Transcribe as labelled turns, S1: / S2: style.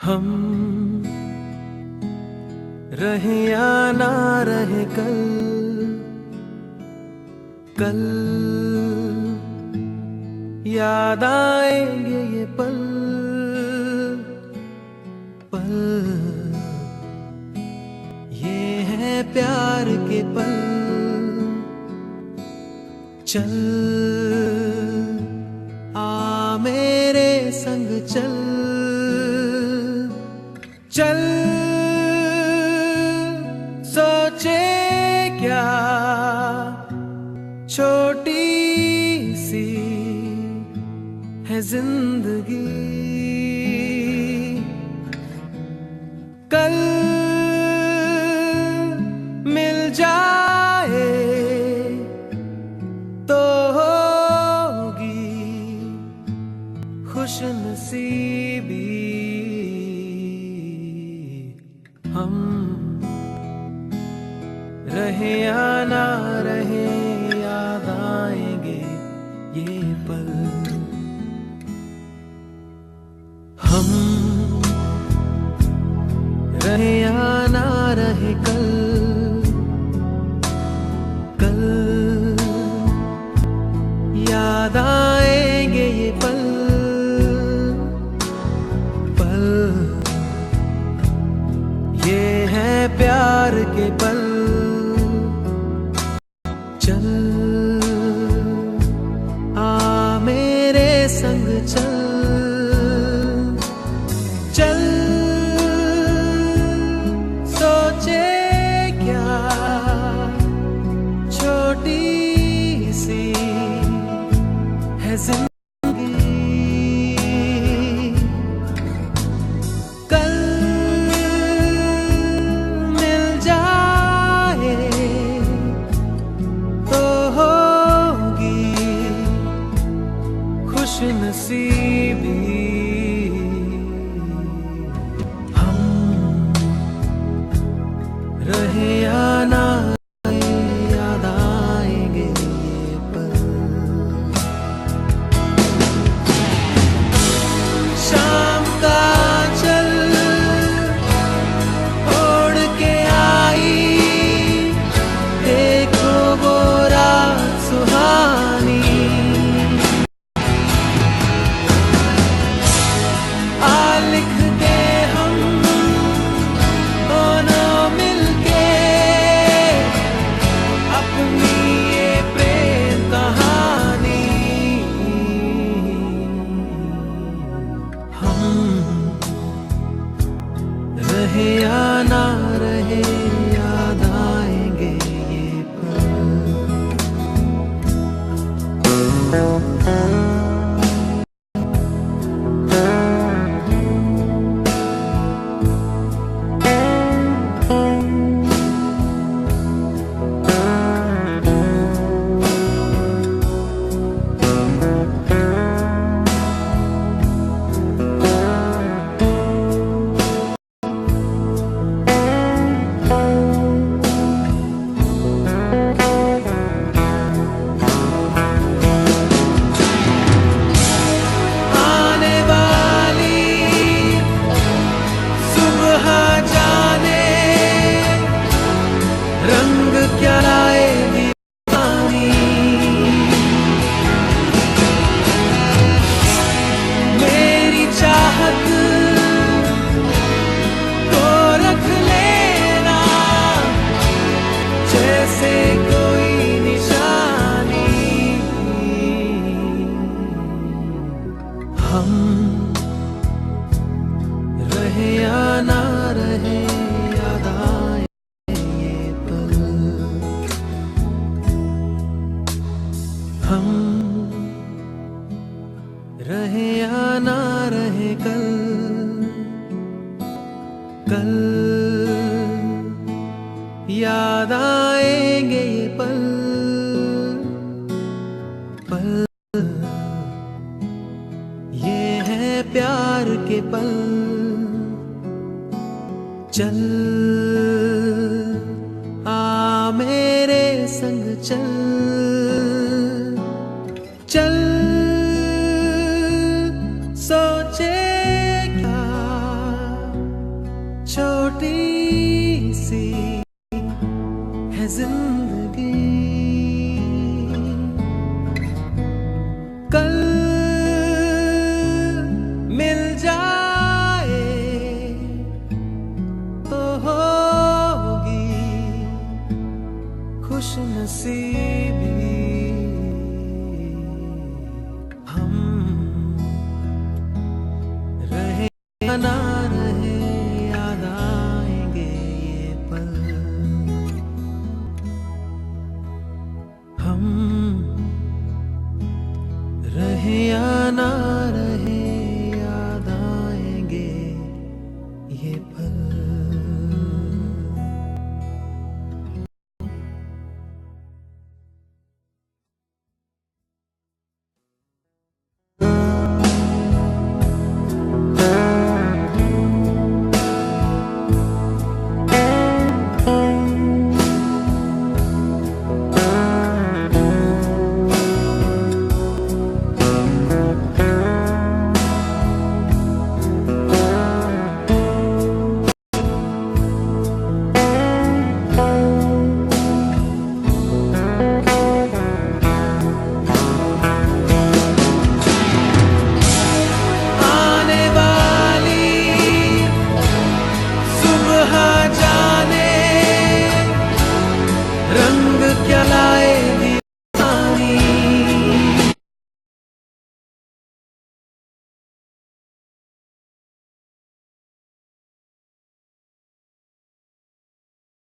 S1: हम रहे या ना रहे कल, कल याद आएंगे ये पल, पल ये है प्यार के पल। चल आ मेरे संग चल, चल सोचे क्या छोटी सी है जिंदगी, कल मिल जाए तो होगी खुश नसीबी। हम रहे या ना रहे याद आएंगे ये पल। हम रहे या ना रहे कल, कल याद आएंगे ये पल, पल ये है प्यार के पल। चल आ मेरे संग चल, चल सोचे क्या छोटी सी है जिंदगी, कल मिल जाए तो होगी खुश नसीबी। हम रहे या ना याद आएंगे ये पल। शाम का चल ओढ़ के आई, देखो वो रात सुहानी, आ लिख के हम दोनों मिलके अपनी ये प्रेम कहानी। हम रहे या ना रहे याद आएंगे ये पल। आने वाली सुबह जाने रंग क्या लाएगी पानी, मेरी चाहत को रख लेना जैसे कोई निशानी। हम रहे या ना रहे याद आए ये पल। हम रहे या ना रहे कल, कल याद आएंगे ये पल, पल ये है प्यार के पल। चल आ मेरे संग चल, चल सोचे क्या जाना।